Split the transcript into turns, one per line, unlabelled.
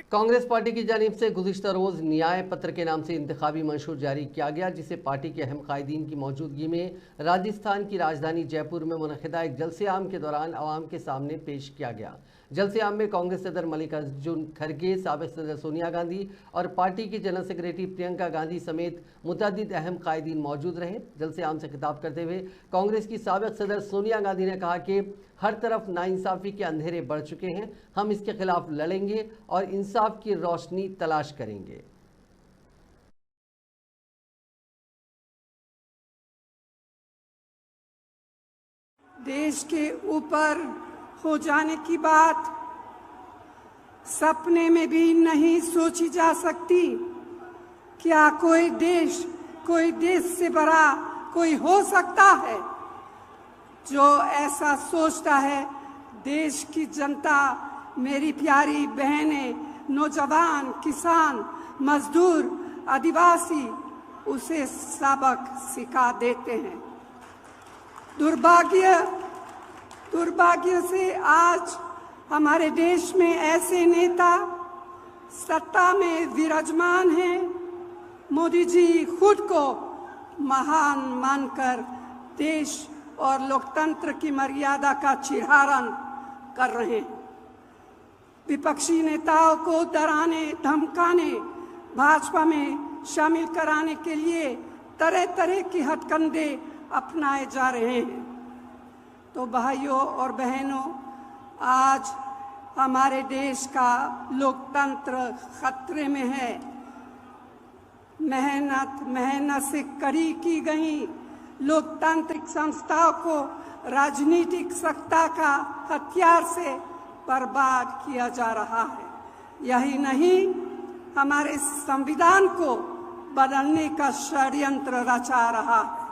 Congress party की जानिब से गुज़िश्ता रोज़ न्याय पत्र के नाम से इंतखाबी मंशूर जारी किया गया, जिसे पार्टी के अहम कायदीन की मौजूदगी में राजस्थान की राजधानी जयपुर में मुनक़िदा एक जलसे आम के दौरान आवाम के सामने पेश किया गया। जलसे आम में कांग्रेस सदर मल्लिकार्जुन खड़गे, साबिक़ सदर सोनिया गांधी और पार्टी की जनरल सेक्रेटरी प्रियंका गांधी समेत मुतअद्दिद अहम कायदीन मौजूद रहे। जलसे आम से खिताब करते हुए कांग्रेस की साबिक़ सदर सोनिया गांधी ने कहा कि हर तरफ नाइंसाफ़ी के अंधेरे बढ़ चुके हैं, हम इसके खिलाफ लड़ेंगे और इंसाफ की रोशनी तलाश करेंगे।
देश के ऊपर हो जाने की बात सपने में भी नहीं सोची जा सकती। क्या कोई देश से बड़ा कोई हो सकता है? जो ऐसा सोचता है, देश की जनता, मेरी प्यारी बहनें, नौजवान, किसान, मजदूर, आदिवासी उसे सबक सिखा देते हैं। दुर्भाग्य से आज हमारे देश में ऐसे नेता सत्ता में विराजमान हैं। मोदी जी खुद को महान मानकर देश और लोकतंत्र की मर्यादा का चिरहरण कर रहे हैं। विपक्षी नेताओं को डराने, धमकाने, भाजपा में शामिल कराने के लिए तरह तरह की हथकंडे अपनाए जा रहे हैं। तो भाइयों और बहनों, आज हमारे देश का लोकतंत्र खतरे में है। मेहनत से कड़ी की गई लोकतांत्रिक संस्थाओं को राजनीतिक सत्ता का हथियार से बर्बाद किया जा रहा है। यही नहीं, हमारे संविधान को बदलने का षड्यंत्र रचा रहा है।